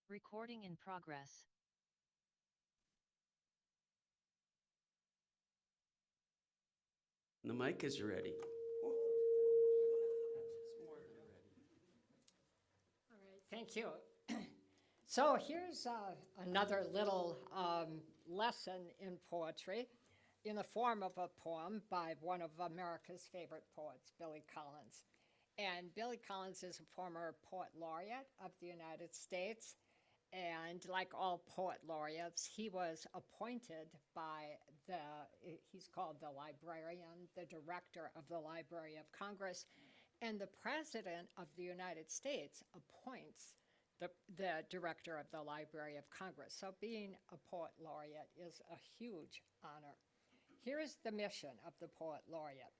Recording in progress. The mic is ready. All right, thank you. So here's another little lesson in poetry in the form of a poem by one of America's favorite poets, Billy Collins. And Billy Collins is a former poet laureate of the United States. And like all poet laureates, he was appointed by he's called the librarian, the director of the Library of Congress. And the President of the United States appoints the director of the Library of Congress. So being a poet laureate is a huge honor. Here is the mission of the poet laureate.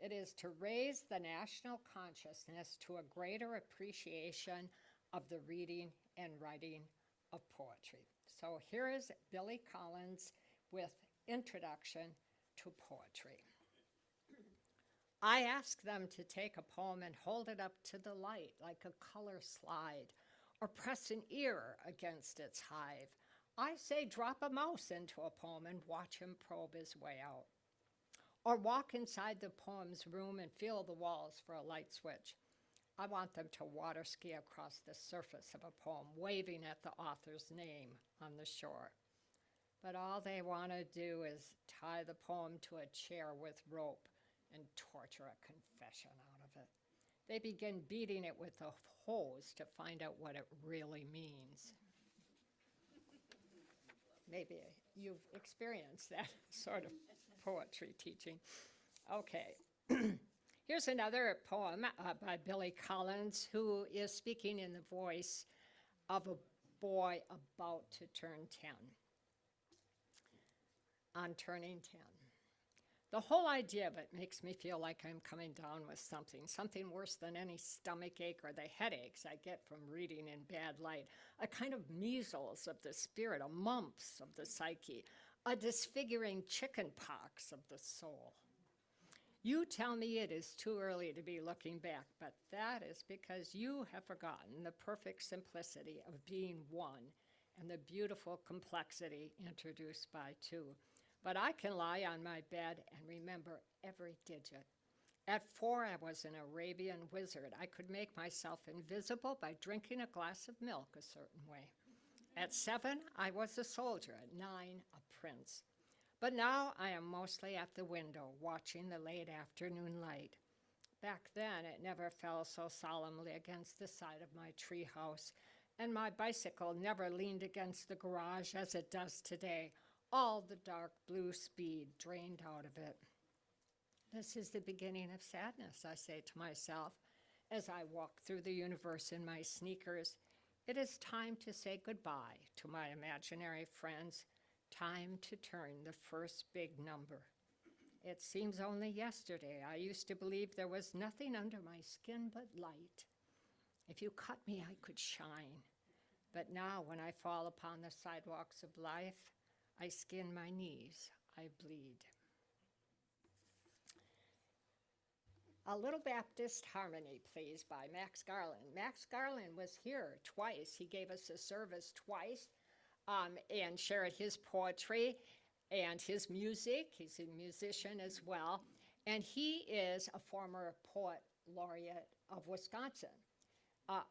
It is to raise the national consciousness to a greater appreciation of the reading and writing of poetry. So here is Billy Collins with Introduction to Poetry. I ask them to take a poem and hold it up to the light like a color slide, or press an ear against its hive. I say drop a mouse into a poem and watch him probe his way out. Or walk inside the poem's room and feel the walls for a light switch. I want them to water ski across the surface of a poem, waving at the author's name on the shore. But all they want to do is tie the poem to a chair with rope and torture a confession out of it. They begin beating it with a hose to find out what it really means. Maybe you've experienced that sort of poetry teaching. Okay. Here's another poem by Billy Collins, who is speaking in the voice of a boy about to turn 10. On turning 10. The whole idea of it makes me feel like I'm coming down with something worse than any stomach ache or the headaches I get from reading in bad light, a kind of measles of the spirit, a mumps of the psyche, a disfiguring chicken pox of the soul. You tell me it is too early to be looking back, but that is because you have forgotten the perfect simplicity of being one and the beautiful complexity introduced by two. But I can lie on my bed and remember every digit. At 4, I was an Arabian wizard. I could make myself invisible by drinking a glass of milk a certain way. At 7, I was a soldier. At 9, a prince. But now I am mostly at the window, watching the late afternoon light. Back then, it never fell so solemnly against the side of my treehouse, and my bicycle never leaned against the garage as it does today, all the dark blue speed drained out of it. This is the beginning of sadness, I say to myself, as I walk through the universe in my sneakers. It is time to say goodbye to my imaginary friends, time to turn the first big number. It seems only yesterday I used to believe there was nothing under my skin but light. If you cut me, I could shine. But now when I fall upon the sidewalks of life, I skin my knees, I bleed. A Little Baptist Harmony, please, by Max Garland. Max Garland was here twice. He gave us a service twice and shared his poetry and his music. He's a musician as well. And he is a former poet laureate of Wisconsin.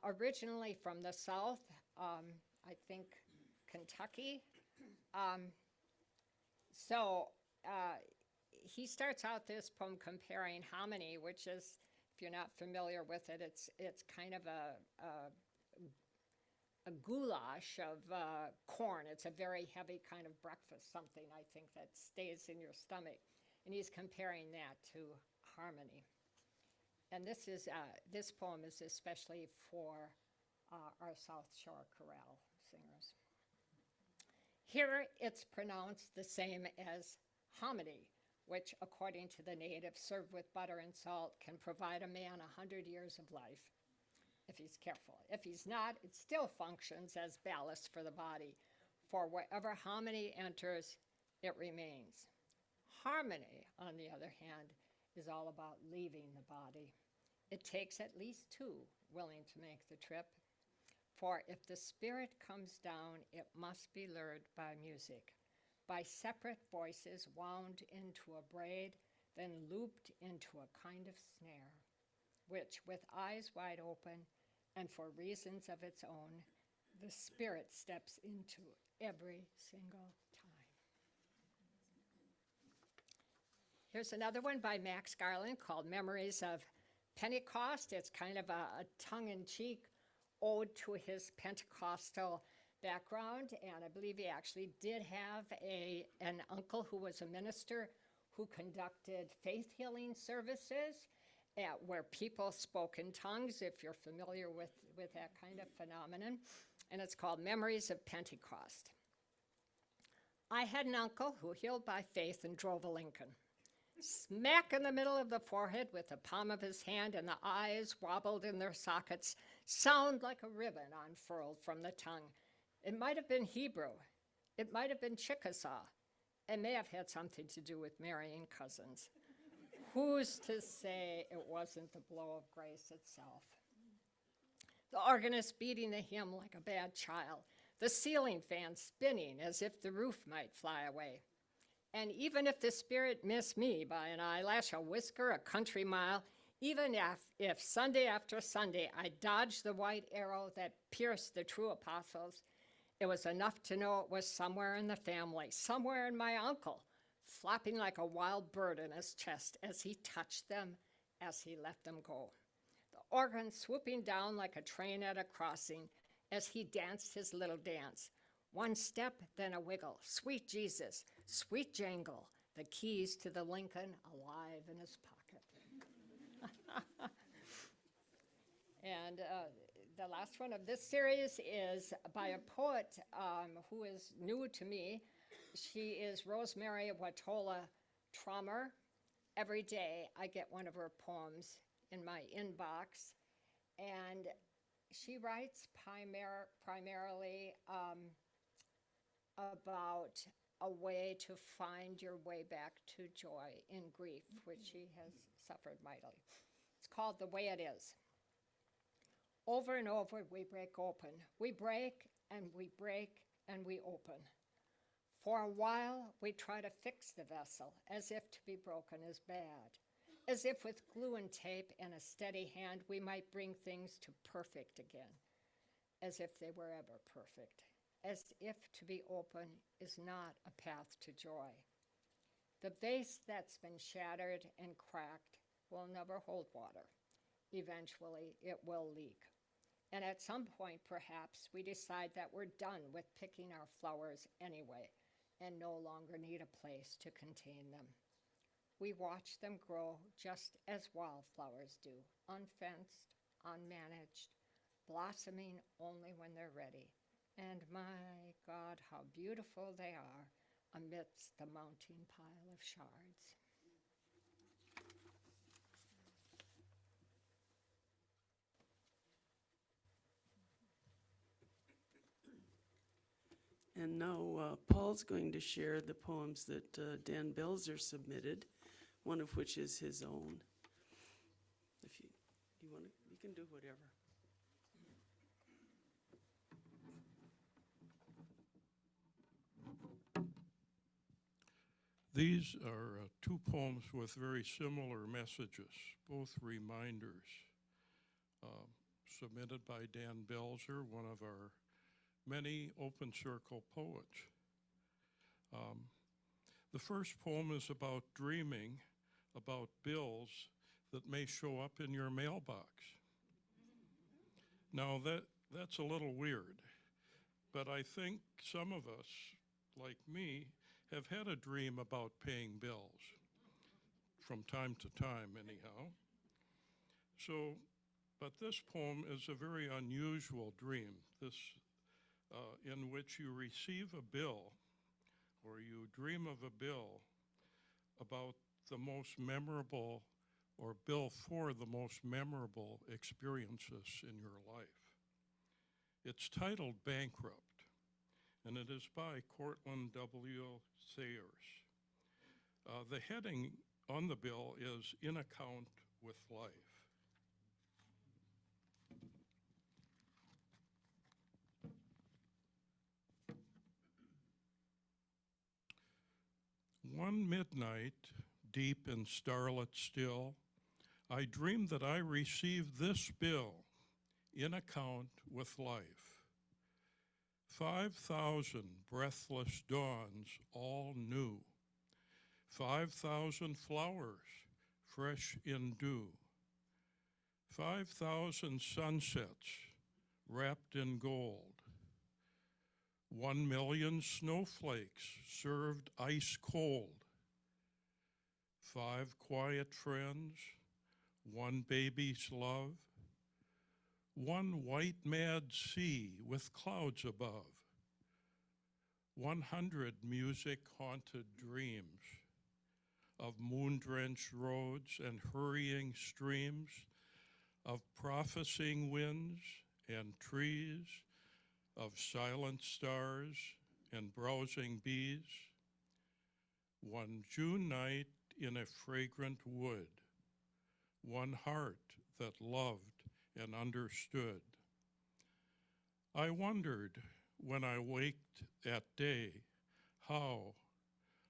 Originally from the South, I think Kentucky. He starts out this poem comparing hominy, which is, if you're not familiar with it, it's kind of a goulash of corn. It's a very heavy kind of breakfast, something I think that stays in your stomach. And he's comparing that to harmony. And this poem is especially for our South Shore chorale singers. Here it's pronounced the same as hominy, which, according to the native, served with butter and salt, can provide a man 100 years of life, if he's careful. If he's not, it still functions as ballast for the body. For wherever hominy enters, it remains. Harmony, on the other hand, is all about leaving the body. It takes at least 2 willing to make the trip. For if the Spirit comes down, it must be lured by music, by separate voices wound into a braid, then looped into a kind of snare, which, with eyes wide open and for reasons of its own, the Spirit steps into every single time. Here's another one by Max Garland called Memories of Pentecost. It's kind of a tongue-in-cheek ode to his Pentecostal background, and I believe he actually did have an uncle who was a minister who conducted faith healing services where people spoke in tongues, if you're familiar with that kind of phenomenon, and it's called Memories of Pentecost. I had an uncle who healed by faith and drove a Lincoln. Smack in the middle of the forehead with the palm of his hand, and the eyes wobbled in their sockets, sound like a ribbon unfurled from the tongue. It might have been Hebrew. It might have been Chickasaw. It may have had something to do with marrying cousins. Who's to say it wasn't the blow of grace itself? The organist beating the hymn like a bad child, the ceiling fan spinning as if the roof might fly away. And even if the Spirit missed me by an eyelash, a whisker, a country mile, even if Sunday after Sunday I dodged the white arrow that pierced the true apostles, it was enough to know it was somewhere in the family, somewhere in my uncle, flopping like a wild bird in his chest as he touched them, as he let them go. The organ swooping down like a train at a crossing as he danced his little dance. One step, then a wiggle. Sweet Jesus, sweet jangle, the keys to the Lincoln alive in his pocket. And the last one of this series is by a poet who is new to me. She is Rosemary Watola Trommer. Every day I get one of her poems in my inbox, and she writes primarily about a way to find your way back to joy in grief, which she has suffered mightily. It's called The Way It Is. Over and over, we break open. We break and we break and we open. For a while, we try to fix the vessel, as if to be broken is bad, as if with glue and tape and a steady hand, we might bring things to perfect again, as if they were ever perfect, as if to be open is not a path to joy. The vase that's been shattered and cracked will never hold water. Eventually, it will leak. And at some point, perhaps, we decide that we're done with picking our flowers anyway and no longer need a place to contain them. We watch them grow just as wildflowers do, unfenced, unmanaged, blossoming only when they're ready. And my God, how beautiful they are amidst the mounting pile of shards. And now Paul's going to share the poems that Dan Belzer submitted, one of which is his own. If you want to, you can do whatever. These are two poems with very similar messages, both reminders, submitted by Dan Belzer, one of our many open circle poets. The first poem is about dreaming about bills that may show up in your mailbox. Now that's a little weird, but I think some of us, like me, have had a dream about paying bills from time to time anyhow. But this poem is a very unusual dream, in which you receive a bill, or you dream of a bill about the most memorable, or bill for the most memorable experiences in your life. It's titled Bankrupt, and it is by Cortland W. Sayers. The heading on the bill is In Account with Life. one midnight, deep and starlit still, I dreamed that I received this bill in account with life. 5,000 breathless dawns, all new. 5,000 flowers, fresh in dew. 5,000 sunsets, wrapped in gold. 1,000,000 snowflakes, served ice cold. 5 quiet friends, 1 baby's love. 1 white mad sea with clouds above. 100 music-haunted dreams of moon-drenched roads and hurrying streams, of prophesying winds and trees, of silent stars and browsing bees. 1 June night in a fragrant wood. 1 heart that loved and understood. I wondered when I waked at day how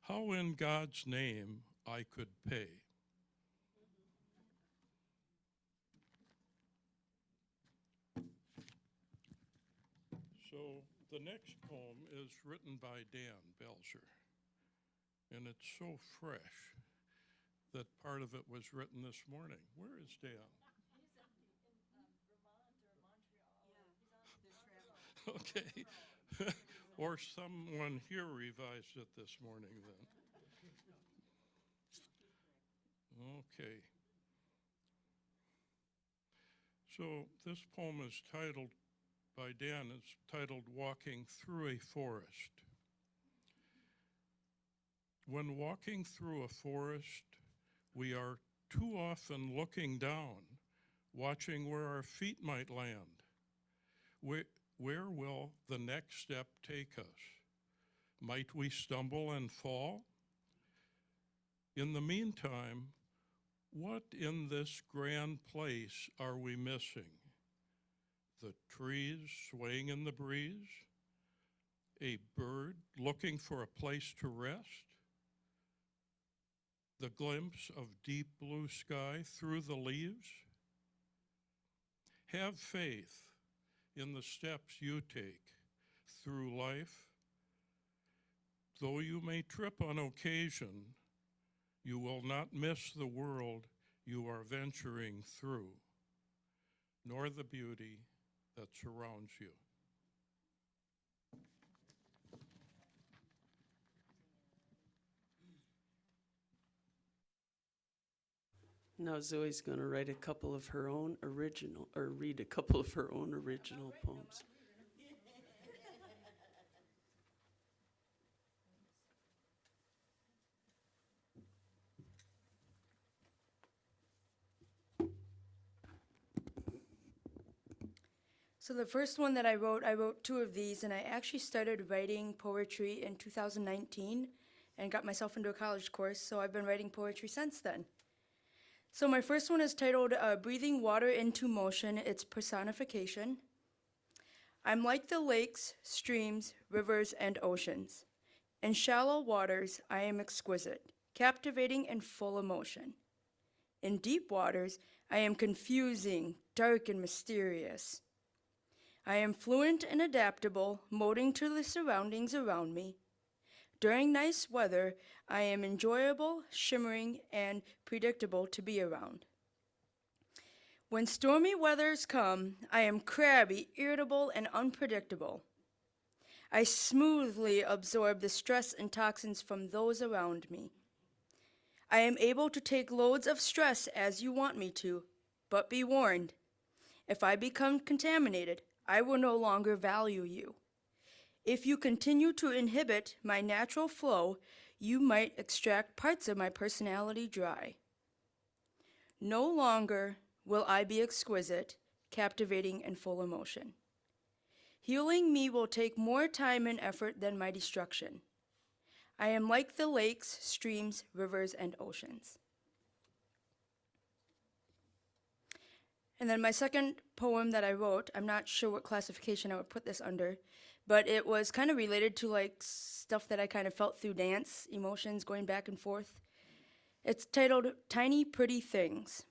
in God's name I could pay. So the next poem is written by Dan Belzer, and it's so fresh that part of it was written this morning. Where is Dan? Okay. Or someone here revised it this morning then. Okay. So this poem is titled, by Dan, it's titled Walking Through a Forest. When walking through a forest, we are too often looking down, watching where our feet might land. Where will the next step take us? Might we stumble and fall? In the meantime, what in this grand place are we missing? The trees swaying in the breeze? A bird looking for a place to rest? The glimpse of deep blue sky through the leaves? Have faith in the steps you take through life. Though you may trip on occasion, you will not miss the world you are venturing through, nor the beauty that surrounds you. Now Zoe's going to write a couple of her own original, or read a couple of her own original poems. So the first one that I wrote 2 of these, and I actually started writing poetry in 2019 and got myself into a college course, so I've been writing poetry since then. So my first one is titled Breathing Water into Motion, Its Personification. I'm like the lakes, streams, rivers, and oceans. In shallow waters, I am exquisite, captivating and full emotion. In deep waters, I am confusing, dark, and mysterious. I am fluent and adaptable, molding to the surroundings around me. During nice weather, I am enjoyable, shimmering, and predictable to be around. When stormy weathers come, I am crabby, irritable, and unpredictable. I smoothly absorb the stress and toxins from those around me. I am able to take loads of stress as you want me to, but be warned, if I become contaminated, I will no longer value you. If you continue to inhibit my natural flow, you might extract parts of my personality dry. No longer will I be exquisite, captivating, and full emotion. Healing me will take more time and effort than my destruction. I am like the lakes, streams, rivers, and oceans. And then my second poem that I wrote, I'm not sure what classification I would put this under, but it was kind of related to like stuff that I kind of felt through dance, emotions going back and forth. It's titled Tiny Pretty Things.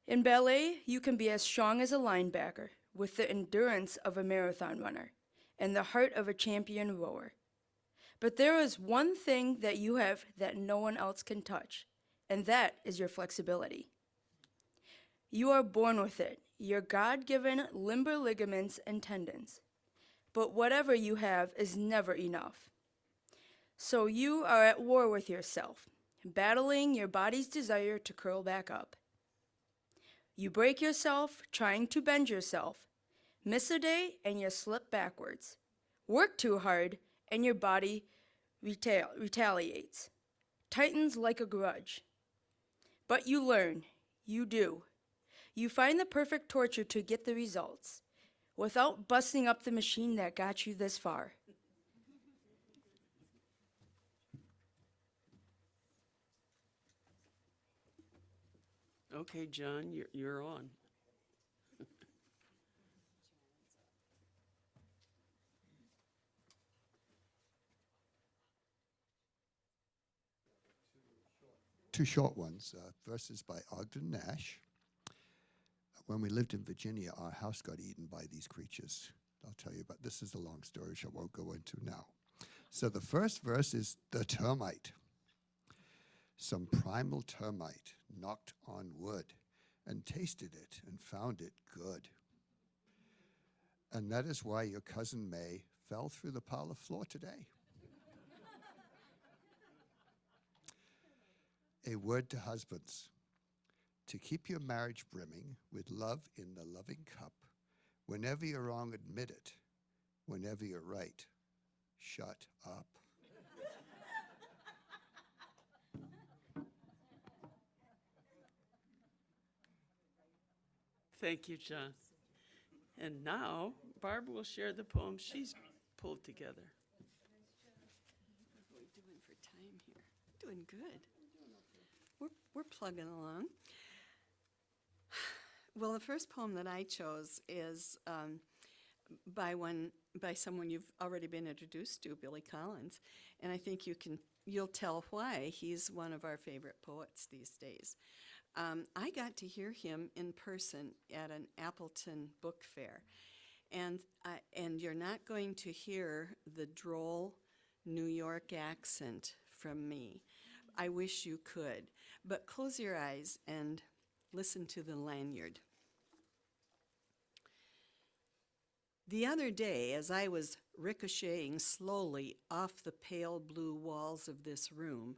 In ballet, you can be as strong as a linebacker, with the endurance of a marathon runner, and the heart of a champion rower. But there is one thing that you have that no one else can touch, and that is your flexibility. You are born with it, your God-given limber ligaments and tendons. But whatever you have is never enough. So you are at war with yourself, battling your body's desire to curl back up. You break yourself trying to bend yourself, miss a day and you slip backwards. Work too hard and your body retaliates, tightens like a grudge. But you learn, you do. You find the perfect torture to get the results, without busting up the machine that got you this far. Okay, John, you're on. Two short ones, verses by Ogden Nash. When we lived in Virginia, our house got eaten by these creatures. I'll tell you about this. Is a long story which I won't go into now. So the first verse is the termite. Some primal termite knocked on wood and tasted it and found it good. And that is why your cousin May fell through the parlor floor today. A word to husbands. To keep your marriage brimming with love in the loving cup, whenever you're wrong, admit it. Whenever you're right, shut up. Thank you, John. And now, Barb will share the poem she's pulled together. What are we doing for time here? Doing good. We're plugging along. Well, the first poem that I chose is by someone you've already been introduced to, Billy Collins, and I think you'll tell why he's one of our favorite poets these days. I got to hear him in person at an Appleton book fair, and you're not going to hear the droll New York accent from me. I wish you could, but close your eyes and listen to the lanyard. The other day, as I was ricocheting slowly off the pale blue walls of this room,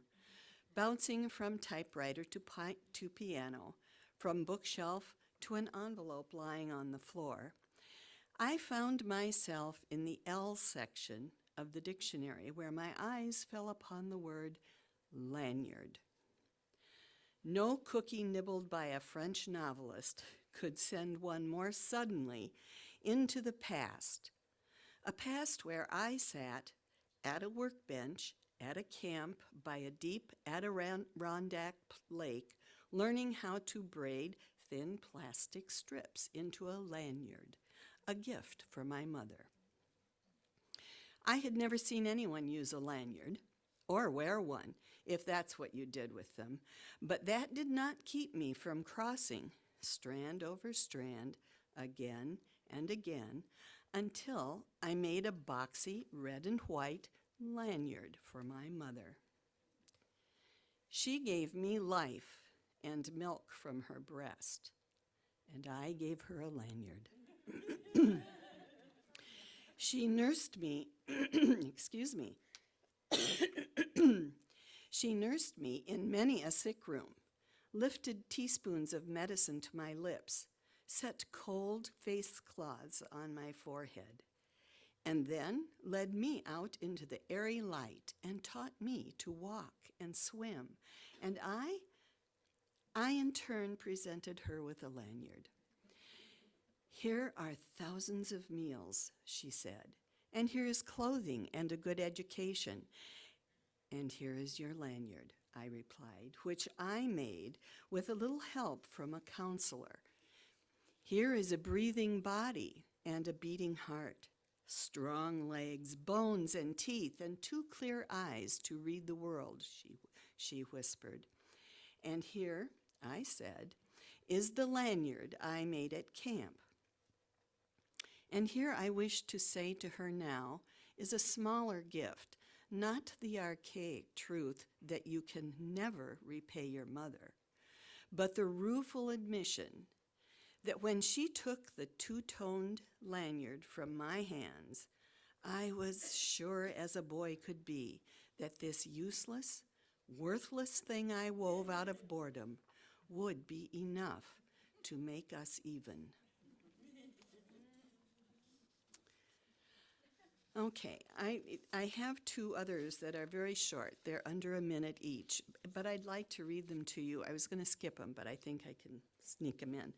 bouncing from typewriter to piano, from bookshelf to an envelope lying on the floor, I found myself in the L section of the dictionary where my eyes fell upon the word lanyard. No cookie nibbled by a French novelist could send one more suddenly into the past, a past where I sat at a workbench at a camp by a deep Adirondack lake, learning how to braid thin plastic strips into a lanyard, a gift for my mother. I had never seen anyone use a lanyard, or wear one, if that's what you did with them, but that did not keep me from crossing strand over strand again and again until I made a boxy red and white lanyard for my mother. She gave me life and milk from her breast, and I gave her a lanyard. She nursed me, excuse me, she nursed me in many a sick room, lifted teaspoons of medicine to my lips, set cold face cloths on my forehead, and then led me out into the airy light and taught me to walk and swim, and I in turn presented her with a lanyard. Here are thousands of meals, she said, and here is clothing and a good education. And here is your lanyard, I replied, which I made with a little help from a counselor. Here is a breathing body and a beating heart. strong legs, bones and teeth, and 2 clear eyes to read the world, she whispered. And here, I said, is the lanyard I made at camp. And here I wish to say to her now is a smaller gift, not the archaic truth that you can never repay your mother, but the rueful admission that when she took the 2-toned lanyard from my hands, I was sure as a boy could be that this useless, worthless thing I wove out of boredom would be enough to make us even. Okay, I have 2 others that are very short. They're under a minute each, but I'd like to read them to you. I was going to skip them, but I think I can sneak them in.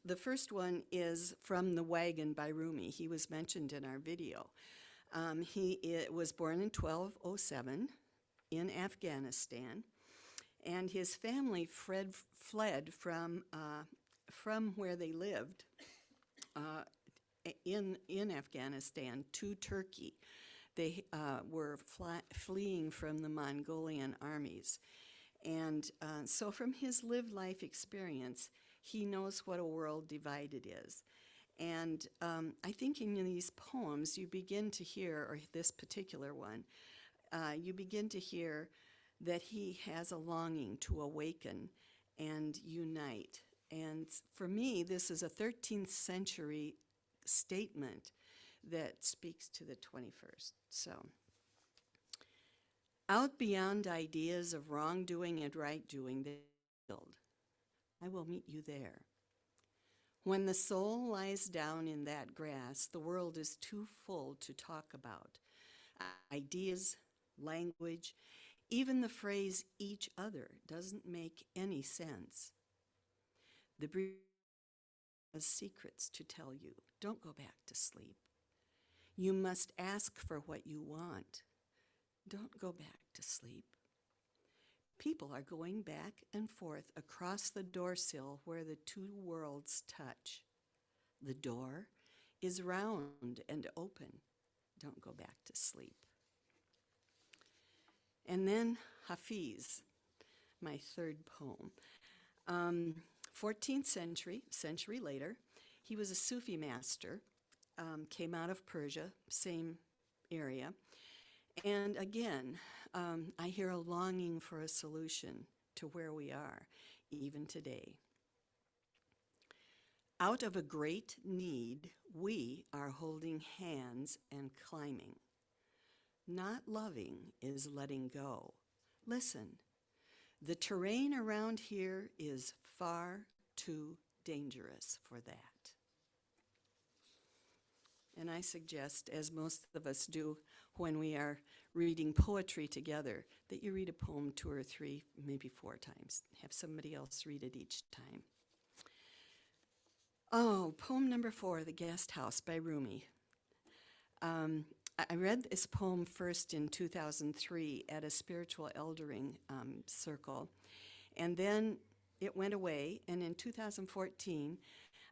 The first one is From the Wagon by Rumi. He was mentioned in our video. He was born in 1207 in Afghanistan, and his family fled from where they lived in Afghanistan to Turkey. They were fleeing from the Mongolian armies. And so from his lived life experience, he knows what a world divided is. And I think in these poems, you begin to hear, or this particular one, you begin to hear that he has a longing to awaken and unite. And for me, this is a 13th century statement that speaks to the 21st. So, out beyond ideas of wrongdoing and right doing, they build. I will meet you there. When the soul lies down in that grass, the world is too full to talk about. Ideas, language, even the phrase each other doesn't make any sense. The breeze has secrets to tell you. Don't go back to sleep. You must ask for what you want. Don't go back to sleep. People are going back and forth across the door sill where the 2 worlds touch. The door is round and open. Don't go back to sleep. And then Hafiz, my 3rd poem. 14th century later, he was a Sufi master, came out of Persia, same area. And again, I hear a longing for a solution to where we are, even today. Out of a great need, we are holding hands and climbing. Not loving is letting go. Listen, the terrain around here is far too dangerous for that. And I suggest, as most of us do when we are reading poetry together, that you read a poem 2 or 3, maybe 4 times. Have somebody else read it each time. Oh, poem number 4, The Guest House by Rumi. I read this poem first in 2003 at a spiritual eldering circle, and then it went away, and in 2014,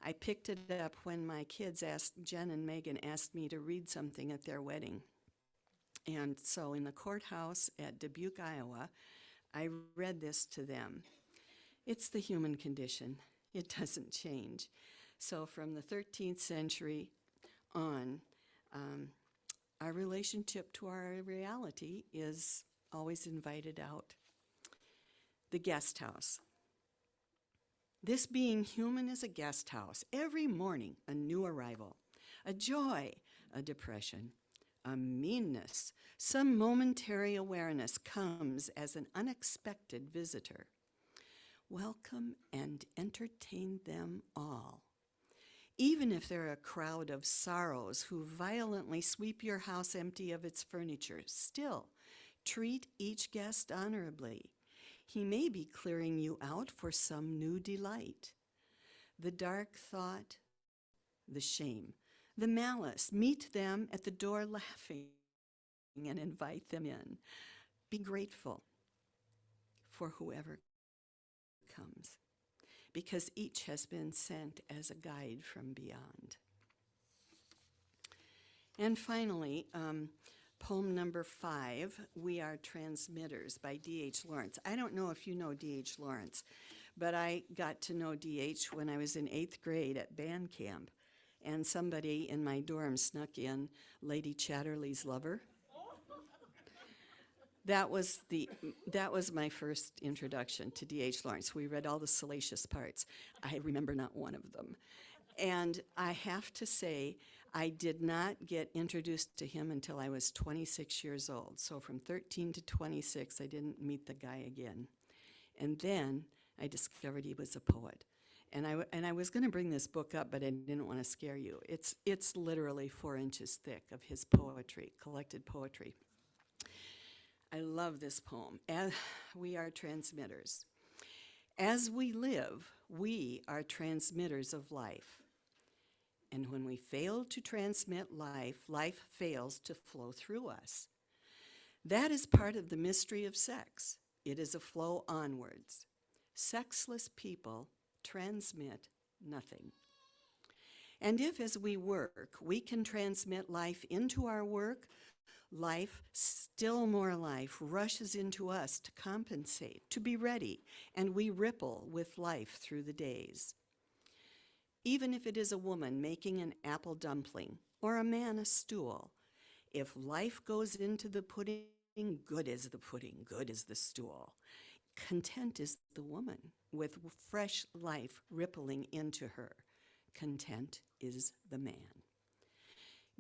I picked it up when my kids Jen and Megan asked me to read something at their wedding. And so in the courthouse at Dubuque, Iowa, I read this to them. It's the human condition. It doesn't change. So from the 13th century on, our relationship to our reality is always invited out. The guest house. This being human is a guest house. Every morning, a new arrival, a joy, a depression, a meanness, some momentary awareness comes as an unexpected visitor. Welcome and entertain them all. Even if they're a crowd of sorrows who violently sweep your house empty of its furniture, still treat each guest honorably. He may be clearing you out for some new delight. The dark thought, the shame, the malice, meet them at the door laughing and invite them in. Be grateful for whoever comes, because each has been sent as a guide from beyond. And finally, poem number 5, We Are Transmitters by D.H. Lawrence. I don't know if you know D.H. Lawrence, but I got to know D.H. when I was in 8th grade at band camp, and somebody in my dorm snuck in Lady Chatterley's Lover. That was my first introduction to D.H. Lawrence. We read all the salacious parts. I remember not one of them. And I have to say, I did not get introduced to him until I was 26 years old. So from 13 to 26, I didn't meet the guy again. And then I discovered he was a poet. And I was going to bring this book up, but I didn't want to scare you. It's literally 4 inches thick of his poetry, collected poetry. I love this poem. We are transmitters. As we live, we are transmitters of life. And when we fail to transmit life, life fails to flow through us. That is part of the mystery of sex. It is a flow onwards. Sexless people transmit nothing. And if, as we work, we can transmit life into our work, life, still more life, rushes into us to compensate, to be ready, and we ripple with life through the days. Even if it is a woman making an apple dumpling or a man a stool, if life goes into the pudding, good is the pudding, good is the stool. Content is the woman with fresh life rippling into her. Content is the man.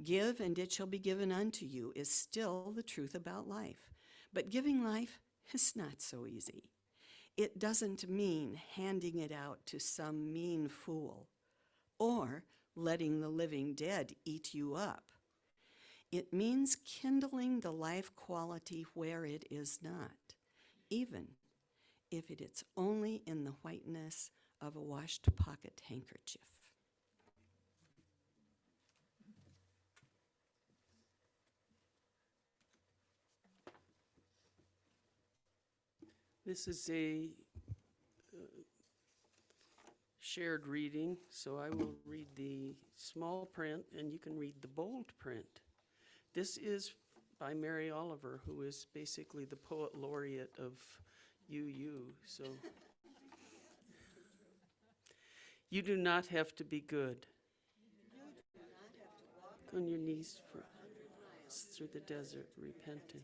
Give, and it shall be given unto you is still the truth about life. But giving life is not so easy. It doesn't mean handing it out to some mean fool or letting the living dead eat you up. It means kindling the life quality where it is not, even if it's only in the whiteness of a washed pocket handkerchief. This is a shared reading, so I will read the small print and you can read the bold print. This is by Mary Oliver, who is basically the poet laureate of UU. So you do not have to be good. Go on your knees for through the desert, repenting.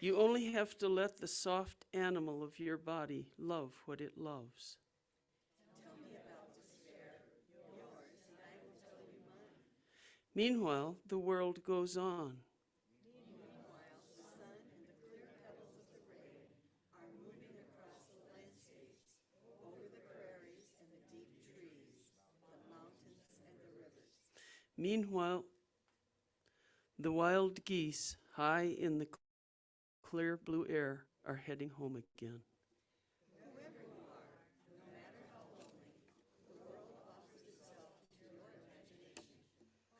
You only have to let the soft animal of your body love what it loves. Tell me about despair, yours, and I will tell you mine. Meanwhile, the world goes on. Meanwhile, the sun and the clear petals of the rain are moving across the landscapes, over the prairies and the deep trees, the mountains and the rivers. Meanwhile, the wild geese, high in the clear blue air, are heading home again. Whoever you are, no matter how lonely, the world offers itself to your imagination,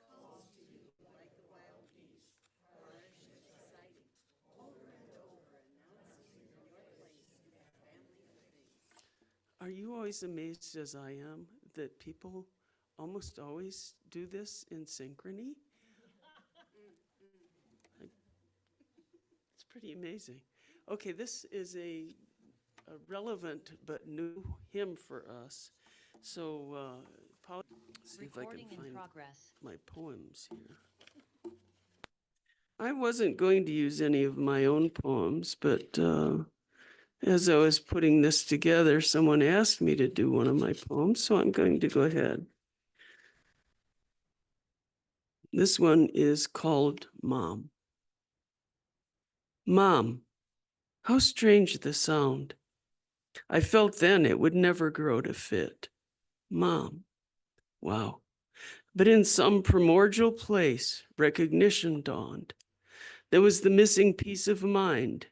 calls to you like the wild geese, harsh and exciting, over and over, announcing your place in the family of things. Are you always amazed, as I am, that people almost always do this in synchrony? Pretty amazing. Okay, this is a relevant but new hymn for us. So, see if I can Recording in find progress. my poems here. I wasn't going to use any of my own poems, but as I was putting this together, someone asked me to do one of my poems, so I'm going to go ahead. This one is called Mom. Mom, how strange the sound. I felt then it would never grow to fit. Mom, wow. But in some primordial place, recognition dawned. There was the missing piece of mind,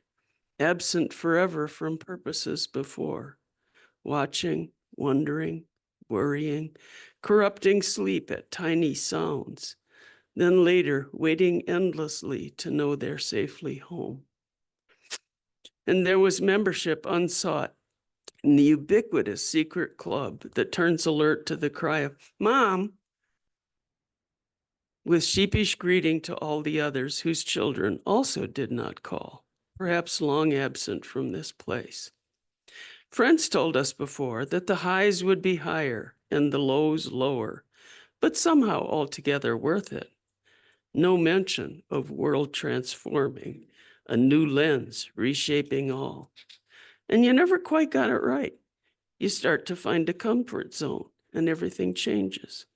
absent forever from purposes before, watching, wondering, worrying, corrupting sleep at tiny sounds, then later waiting endlessly to know they're safely home. And there was membership unsought in the ubiquitous secret club that turns alert to the cry of, Mom, with sheepish greeting to all the others whose children also did not call, perhaps long absent from this place. Friends told us before that the highs would be higher and the lows lower, but somehow altogether worth it. No mention of world transforming, a new lens reshaping all. And you never quite got it right. You start to find a comfort zone and everything changes.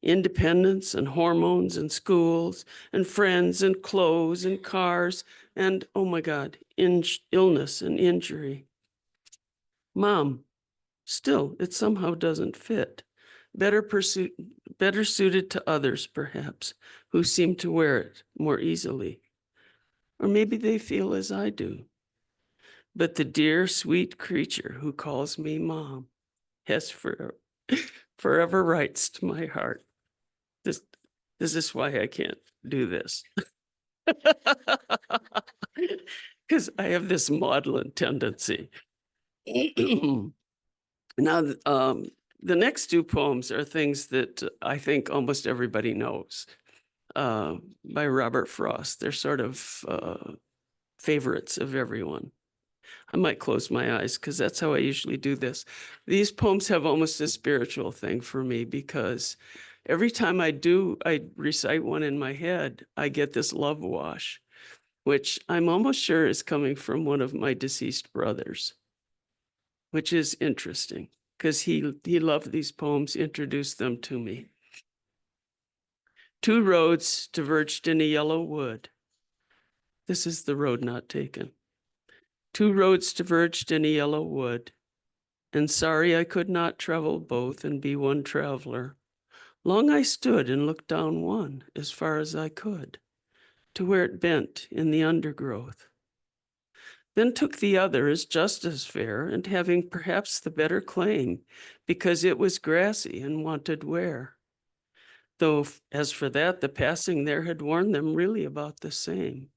Independence and hormones and schools and friends and clothes and cars and, oh my God, illness and injury. Mom, still, it somehow doesn't fit. Better suited to others, perhaps, who seem to wear it more easily. Or maybe they feel as I do. But the dear, sweet creature who calls me Mom has forever rights to my heart. This is why I can't do this. Because I have this maudlin tendency. Now, the next two poems are things that I think almost everybody knows by Robert Frost. They're sort of favorites of everyone. I might close my eyes because that's how I usually do this. These poems have almost a spiritual thing for me because every time I recite one in my head, I get this love wash, which I'm almost sure is coming from one of my deceased brothers, which is interesting because he loved these poems, introduced them to me. Two roads diverged in a yellow wood. This is the road not taken. Two roads diverged in a yellow wood, and sorry I could not travel both and be one traveler. Long I stood and looked down one as far as I could, to where it bent in the undergrowth. Then took the other as just as fair, and having perhaps the better claim, because it was grassy and wanted wear. Though, as for that, the passing there had worn them really about the same.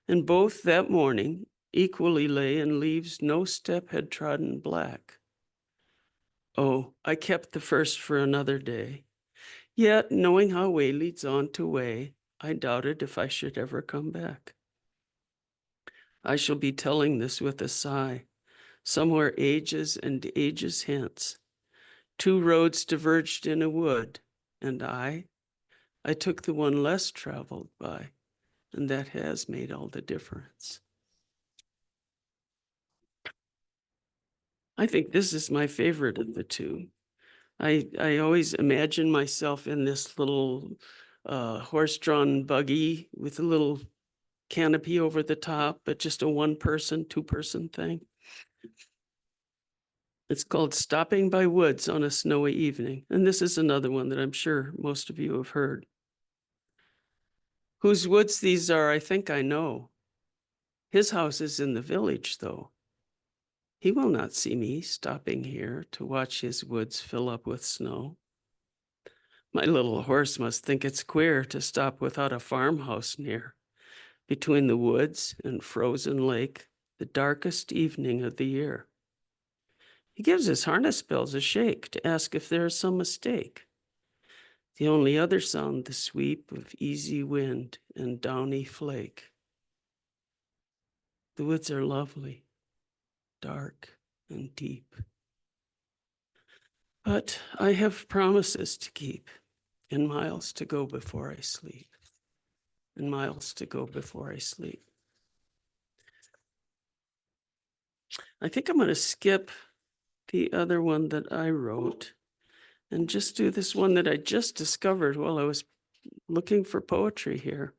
And both that morning equally lay in leaves no step had trodden black. Oh, I kept the first for another day. Yet, knowing how way leads on to way, I doubted if I should ever come back. I shall be telling this with a sigh, somewhere ages and ages hence. Two roads diverged in a wood, and I took the one less traveled by, and that has made all the difference. I think this is my favorite of the two. I always imagine myself in this little horse-drawn buggy with a little canopy over the top, but just a one-person, two-person thing. It's called Stopping by Woods on a Snowy Evening, and this is another one that I'm sure most of you have heard. Whose woods these are, I think I know. His house is in the village, though. He will not see me stopping here to watch his woods fill up with snow. My little horse must think it's queer to stop without a farmhouse near, between the woods and frozen lake, the darkest evening of the year. He gives his harness bells a shake to ask if there is some mistake. The only other sound, the sweep of easy wind and downy flake. The woods are lovely, dark and deep. But I have promises to keep and miles to go before I sleep. And miles to go before I sleep. I think I'm going to skip the other one that I wrote and just do this one that I just discovered while I was looking for poetry here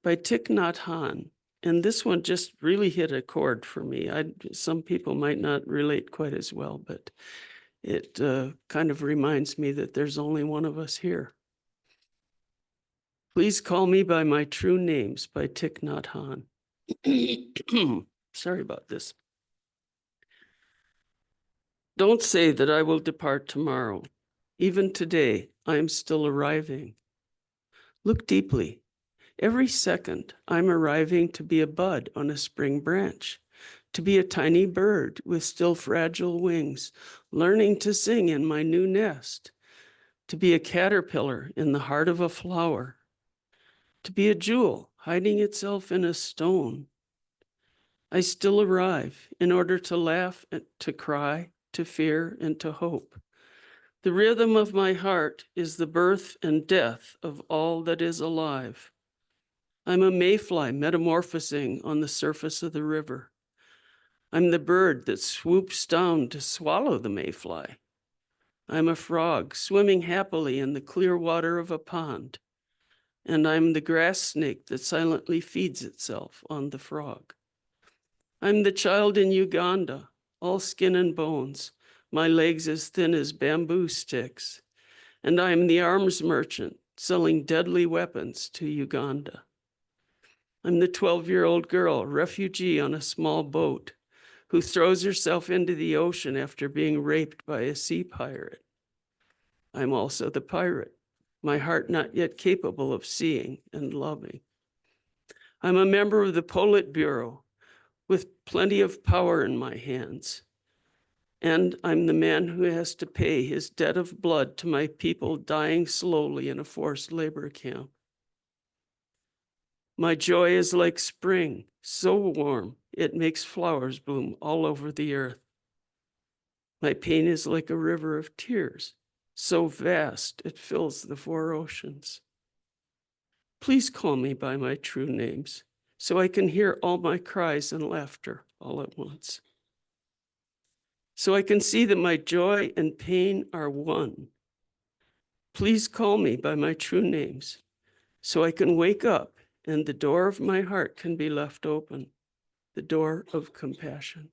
by Thich Nhat Hanh. And this one just really hit a chord for me. Some people might not relate quite as well, but it kind of reminds me that there's only one of us here. Please Call Me by My True Names by Thich Nhat Hanh. Sorry about this. Don't say that I will depart tomorrow. Even today, I am still arriving. Look deeply. Every second, I'm arriving to be a bud on a spring branch, to be a tiny bird with still fragile wings, learning to sing in my new nest. to be a caterpillar in the heart of a flower, to be a jewel hiding itself in a stone. I still arrive in order to laugh, to cry, to fear, and to hope. The rhythm of my heart is the birth and death of all that is alive. I'm a mayfly metamorphosing on the surface of the river. I'm the bird that swoops down to swallow the mayfly. I'm a frog swimming happily in the clear water of a pond. And I'm the grass snake that silently feeds itself on the frog. I'm the child in Uganda, all skin and bones, my legs as thin as bamboo sticks. And I'm the arms merchant selling deadly weapons to Uganda. I'm the 12-year-old girl, refugee on a small boat, who throws herself into the ocean after being raped by a sea pirate. I'm also the pirate, my heart not yet capable of seeing and loving. I'm a member of the Politburo with plenty of power in my hands. And I'm the man who has to pay his debt of blood to my people dying slowly in a forced labor camp. My joy is like spring, so warm it makes flowers bloom all over the earth. My pain is like a river of tears, so vast it fills the four oceans. Please call me by my true names, so I can hear all my cries and laughter all at once. So I can see that my joy and pain are one. Please call me by my true names, so I can wake up and the door of my heart can be left open, the door of compassion.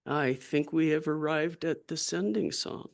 I think we have arrived at the sending song.